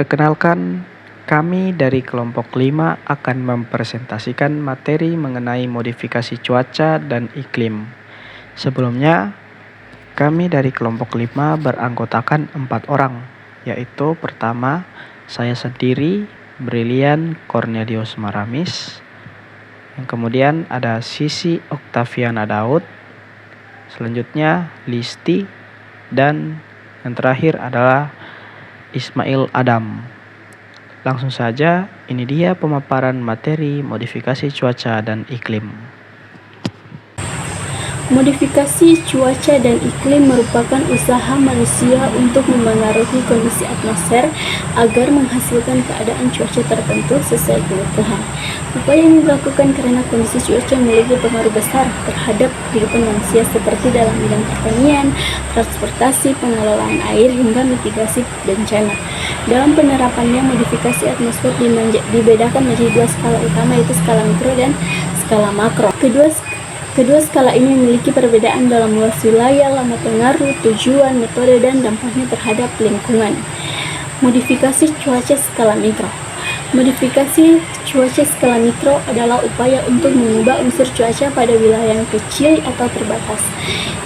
Perkenalkan, kami dari kelompok 5 akan mempresentasikan materi mengenai modifikasi cuaca dan iklim. Sebelumnya, kami dari kelompok 5 beranggotakan 4 orang, yaitu pertama, saya sendiri, Brilian Cornelius Maramis. Yang kemudian ada Sisi Oktaviana Daud, selanjutnya Listi, dan yang terakhir adalah Ismail Adam. Langsung saja, ini dia pemaparan materi modifikasi cuaca dan iklim. Modifikasi cuaca dan iklim merupakan usaha manusia untuk memengaruhi kondisi atmosfer agar menghasilkan keadaan cuaca tertentu sesuai kebutuhan. Upaya ini dilakukan karena kondisi cuaca memiliki pengaruh besar terhadap kehidupan manusia seperti dalam bidang pertanian, transportasi, pengelolaan air, hingga mitigasi bencana. Dalam penerapannya, modifikasi atmosfer dibedakan menjadi 2 skala utama, yaitu skala mikro dan skala makro. Kedua skala ini memiliki perbedaan dalam luas wilayah, lama pengaruh, tujuan, metode, dan dampaknya terhadap lingkungan. Modifikasi cuaca skala mikro. Modifikasi cuaca skala mikro adalah upaya untuk mengubah unsur cuaca pada wilayah yang kecil atau terbatas.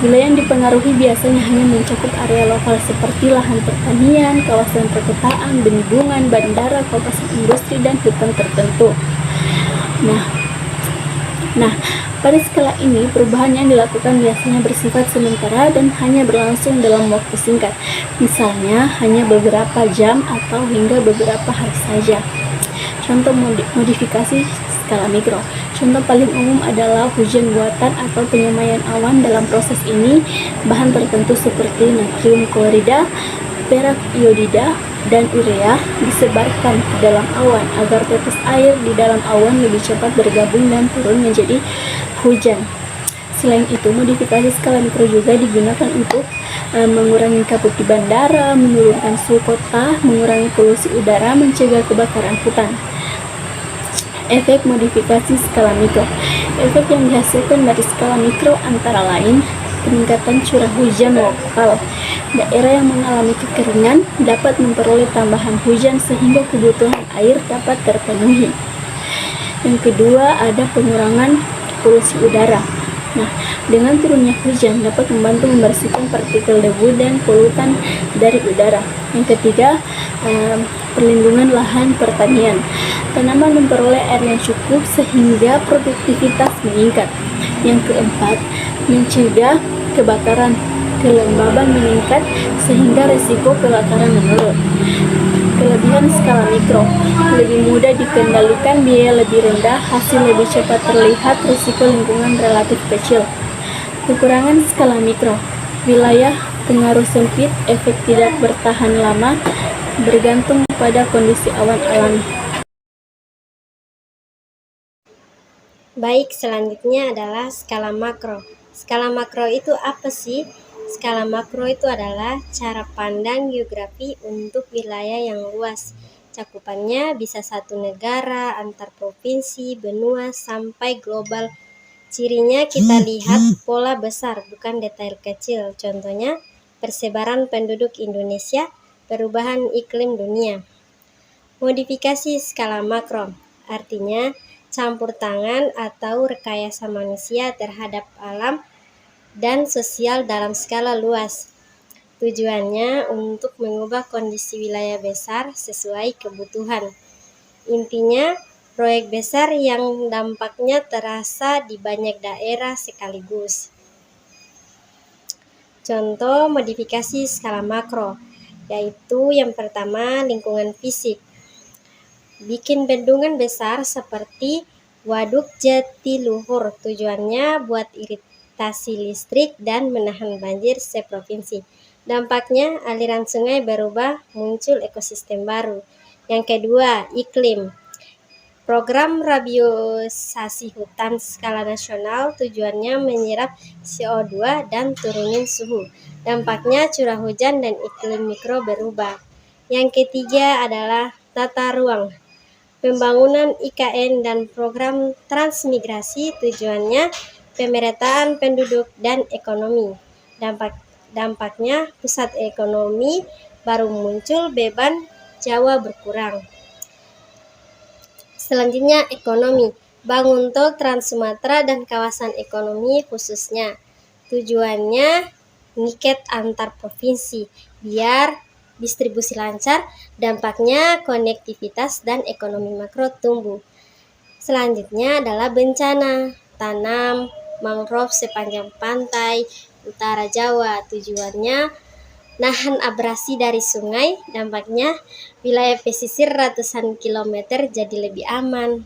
Wilayah yang dipengaruhi biasanya hanya mencakup area lokal seperti lahan pertanian, kawasan perkotaan, bendungan, bandara, kawasan industri, dan hutan tertentu. Nah, pada skala ini, perubahan yang dilakukan biasanya bersifat sementara dan hanya berlangsung dalam waktu singkat, misalnya hanya beberapa jam atau hingga beberapa hari saja. Contoh modifikasi skala mikro. Contoh paling umum adalah hujan buatan atau penyamaian awan. Dalam proses ini, bahan tertentu seperti natrium klorida, perak iodida, dan urea disebarkan ke dalam awan agar tetes air di dalam awan lebih cepat bergabung dan turun menjadi hujan. Selain itu, modifikasi skala mikro juga digunakan untuk mengurangi kabut di bandara, menurunkan suhu kota, mengurangi polusi udara, mencegah kebakaran hutan. Efek modifikasi skala mikro. Efek yang dihasilkan dari skala mikro antara lain peningkatan curah hujan lokal. Daerah yang mengalami kekeringan dapat memperoleh tambahan hujan sehingga kebutuhan air dapat terpenuhi. Yang kedua, ada pengurangan polusi udara. Nah, dengan turunnya hujan dapat membantu membersihkan partikel debu dan polutan dari udara. Yang ketiga, perlindungan lahan pertanian. Tanaman memperoleh air yang cukup sehingga produktivitas meningkat. Yang keempat, mencegah kebakaran. Kelembaban meningkat sehingga risiko kebakaran menurun. Kelebihan skala mikro, lebih mudah dikendalikan, biaya lebih rendah, hasil lebih cepat terlihat, risiko lingkungan relatif kecil. Kekurangan skala mikro, wilayah pengaruh sempit, efek tidak bertahan lama, bergantung pada kondisi awan alami. Baik, selanjutnya adalah skala makro. Skala makro itu apa sih? Skala makro itu adalah cara pandang geografi untuk wilayah yang luas. Cakupannya bisa satu negara, antar provinsi, benua, sampai global. Cirinya kita lihat pola besar, bukan detail kecil. Contohnya, persebaran penduduk Indonesia, perubahan iklim dunia. Modifikasi skala makro, artinya campur tangan atau rekayasa manusia terhadap alam dan sosial dalam skala luas. Tujuannya untuk mengubah kondisi wilayah besar sesuai kebutuhan. Intinya, proyek besar yang dampaknya terasa di banyak daerah sekaligus. Contoh modifikasi skala makro, yaitu yang pertama lingkungan fisik. Bikin bendungan besar seperti Waduk Jatiluhur, tujuannya buat iritasi listrik dan menahan banjir seprovinsi. Dampaknya aliran sungai berubah, muncul ekosistem baru. Yang kedua, iklim. Program rabiosasi hutan skala nasional, tujuannya menyerap CO2 dan turunin suhu. Dampaknya curah hujan dan iklim mikro berubah. Yang ketiga adalah tata ruang. Pembangunan IKN dan program transmigrasi, tujuannya pemerataan penduduk dan ekonomi. Dampaknya pusat ekonomi baru muncul, beban Jawa berkurang. Selanjutnya ekonomi, bangun tol Trans Sumatera dan kawasan ekonomi khususnya. Tujuannya ngiket antar provinsi biar distribusi lancar, dampaknya konektivitas dan ekonomi makro tumbuh. Selanjutnya adalah bencana, tanam mangrove sepanjang pantai utara Jawa. Tujuannya nahan abrasi dari sungai, dampaknya wilayah pesisir ratusan kilometer jadi lebih aman.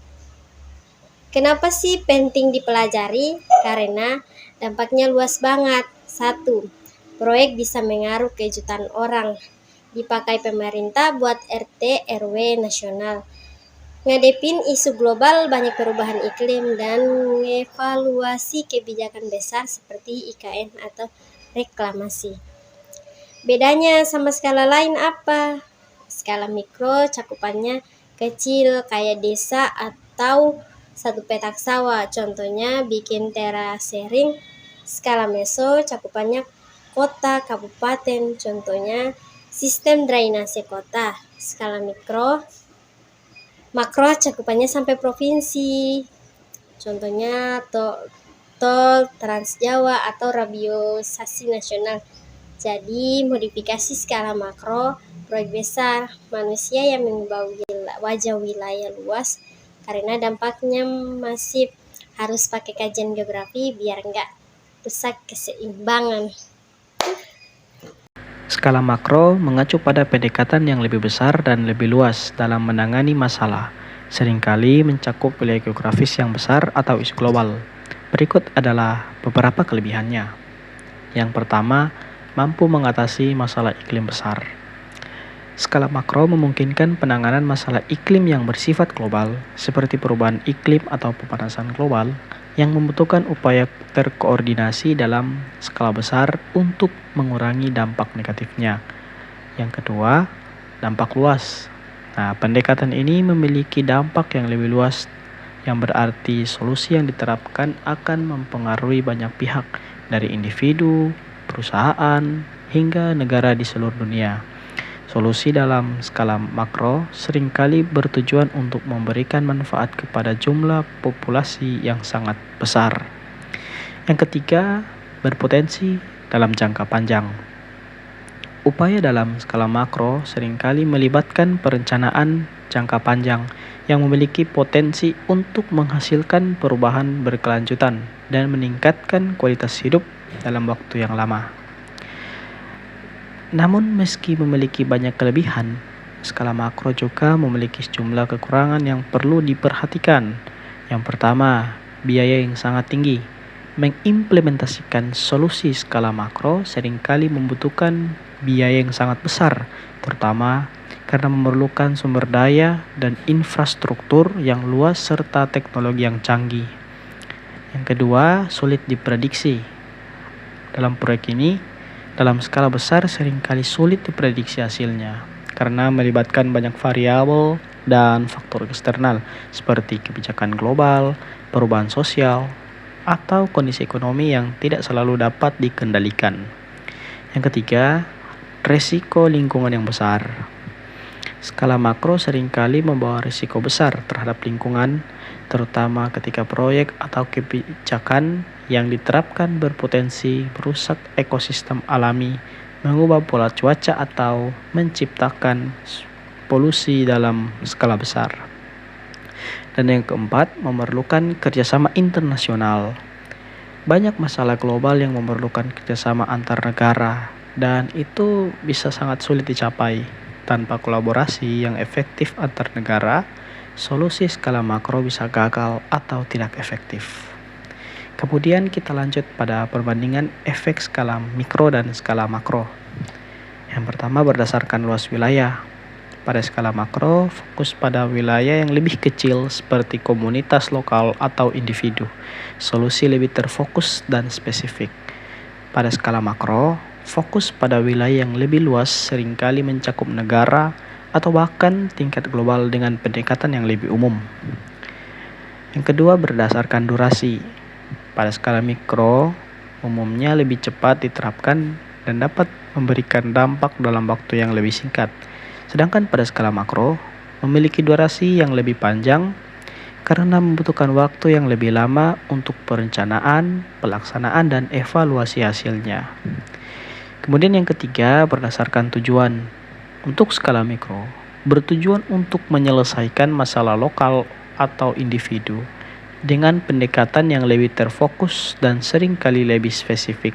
Kenapa sih penting dipelajari? Karena dampaknya luas banget. 1. Proyek bisa mengaruh ke jutaan orang. Dipakai pemerintah buat RT RW nasional. Ngadepin isu global, banyak perubahan iklim, dan mengevaluasi kebijakan besar seperti IKN atau reklamasi. Bedanya sama skala lain apa? Skala mikro cakupannya kecil kayak desa atau satu petak sawah, contohnya bikin terasering. Skala meso cakupannya kota, kabupaten, contohnya sistem drainase kota. Skala makro cakupannya sampai provinsi, contohnya tol Trans Jawa atau radialisasi nasional. Jadi modifikasi skala makro, proyek besar, manusia yang mengubah wajah wilayah luas karena dampaknya masif. Harus pakai kajian geografi biar nggak rusak keseimbangan. Skala makro mengacu pada pendekatan yang lebih besar dan lebih luas dalam menangani masalah, seringkali mencakup wilayah geografis yang besar atau isu global. Berikut adalah beberapa kelebihannya. Yang pertama, mampu mengatasi masalah iklim besar. Skala makro memungkinkan penanganan masalah iklim yang bersifat global, seperti perubahan iklim atau pemanasan global, yang membutuhkan upaya terkoordinasi dalam skala besar untuk mengurangi dampak negatifnya. Yang kedua, dampak luas. Pendekatan ini memiliki dampak yang lebih luas, yang berarti solusi yang diterapkan akan mempengaruhi banyak pihak, dari individu, perusahaan, hingga negara di seluruh dunia. Solusi dalam skala makro seringkali bertujuan untuk memberikan manfaat kepada jumlah populasi yang sangat besar. Yang ketiga, berpotensi dalam jangka panjang. Upaya dalam skala makro seringkali melibatkan perencanaan jangka panjang yang memiliki potensi untuk menghasilkan perubahan berkelanjutan dan meningkatkan kualitas hidup dalam waktu yang lama. Namun meski memiliki banyak kelebihan, skala makro juga memiliki sejumlah kekurangan yang perlu diperhatikan. Yang pertama, biaya yang sangat tinggi. Mengimplementasikan solusi skala makro seringkali membutuhkan biaya yang sangat besar, terutama karena memerlukan sumber daya dan infrastruktur yang luas serta teknologi yang canggih. Yang kedua, sulit diprediksi. Dalam proyek ini, dalam skala besar seringkali sulit diprediksi hasilnya karena melibatkan banyak variabel dan faktor eksternal seperti kebijakan global, perubahan sosial, atau kondisi ekonomi yang tidak selalu dapat dikendalikan. Yang ketiga, resiko lingkungan yang besar. Skala makro seringkali membawa risiko besar terhadap lingkungan, terutama ketika proyek atau kebijakan yang diterapkan berpotensi merusak ekosistem alami, mengubah pola cuaca atau menciptakan polusi dalam skala besar. Dan yang keempat, memerlukan kerjasama internasional. Banyak masalah global yang memerlukan kerjasama antar negara, dan itu bisa sangat sulit dicapai. Tanpa kolaborasi yang efektif antar negara, solusi skala makro bisa gagal atau tidak efektif. Kemudian kita lanjut pada perbandingan efek skala mikro dan skala makro. Yang pertama berdasarkan luas wilayah. Pada skala makro, fokus pada wilayah yang lebih kecil seperti komunitas lokal atau individu. Solusi lebih terfokus dan spesifik. Pada skala makro, fokus pada wilayah yang lebih luas seringkali mencakup negara atau bahkan tingkat global dengan pendekatan yang lebih umum. Yang kedua berdasarkan durasi. Pada skala mikro, umumnya lebih cepat diterapkan dan dapat memberikan dampak dalam waktu yang lebih singkat. Sedangkan pada skala makro memiliki durasi yang lebih panjang karena membutuhkan waktu yang lebih lama untuk perencanaan, pelaksanaan, dan evaluasi hasilnya. Kemudian yang ketiga, berdasarkan tujuan. Untuk skala mikro, bertujuan untuk menyelesaikan masalah lokal atau individu dengan pendekatan yang lebih terfokus dan seringkali lebih spesifik.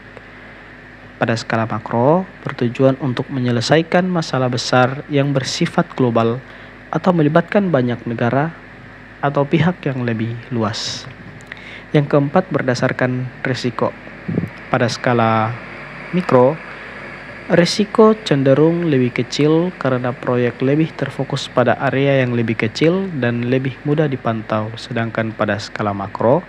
Pada skala makro, bertujuan untuk menyelesaikan masalah besar yang bersifat global atau melibatkan banyak negara atau pihak yang lebih luas. Yang keempat, berdasarkan risiko. Pada skala mikro, risiko cenderung lebih kecil karena proyek lebih terfokus pada area yang lebih kecil dan lebih mudah dipantau. Sedangkan pada skala makro,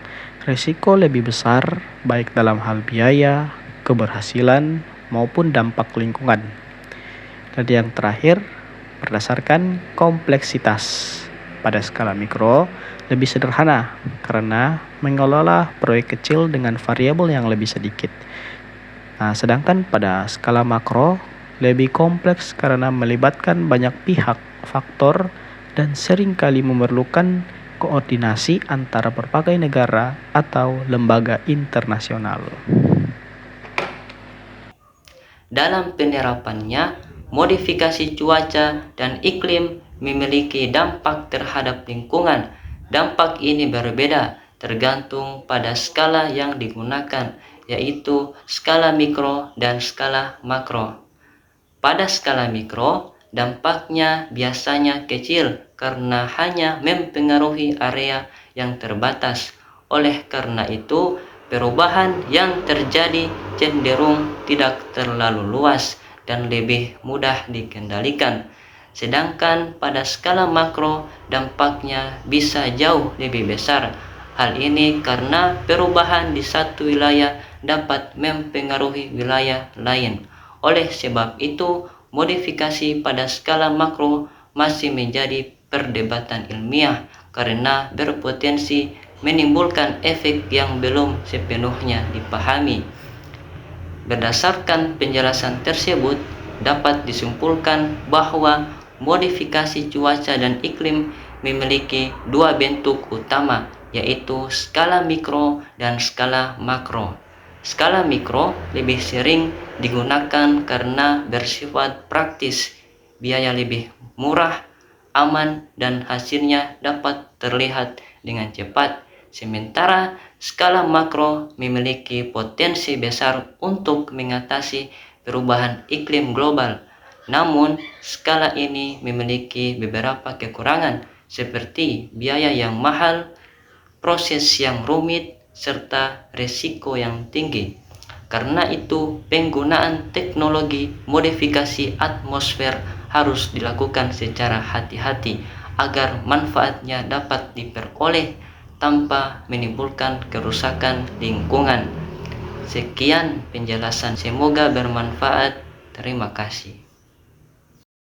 risiko lebih besar baik dalam hal biaya, keberhasilan, maupun dampak lingkungan. Dan yang terakhir, berdasarkan kompleksitas. Pada skala mikro, lebih sederhana karena mengelola proyek kecil dengan variabel yang lebih sedikit. Nah, sedangkan pada skala makro, lebih kompleks karena melibatkan banyak pihak, faktor, dan seringkali memerlukan koordinasi antara berbagai negara atau lembaga internasional. Dalam penerapannya, modifikasi cuaca dan iklim memiliki dampak terhadap lingkungan. Dampak ini berbeda tergantung pada skala yang digunakan, yaitu skala mikro dan skala makro. Pada skala mikro, dampaknya biasanya kecil karena hanya mempengaruhi area yang terbatas. Oleh karena itu, perubahan yang terjadi cenderung tidak terlalu luas dan lebih mudah dikendalikan. Sedangkan pada skala makro, dampaknya bisa jauh lebih besar. Hal ini karena perubahan di satu wilayah dapat mempengaruhi wilayah lain. Oleh sebab itu, modifikasi pada skala makro masih menjadi perdebatan ilmiah karena berpotensi menimbulkan efek yang belum sepenuhnya dipahami. Berdasarkan penjelasan tersebut, dapat disimpulkan bahwa modifikasi cuaca dan iklim memiliki dua bentuk utama, yaitu skala mikro dan skala makro. Skala mikro lebih sering digunakan karena bersifat praktis, biaya lebih murah, aman, dan hasilnya dapat terlihat dengan cepat. Sementara skala makro memiliki potensi besar untuk mengatasi perubahan iklim global. Namun, skala ini memiliki beberapa kekurangan seperti biaya yang mahal, proses yang rumit, serta risiko yang tinggi. Karena itu, penggunaan teknologi modifikasi atmosfer harus dilakukan secara hati-hati agar manfaatnya dapat diperoleh tanpa menimbulkan kerusakan lingkungan. Sekian penjelasan, semoga bermanfaat. Terima kasih.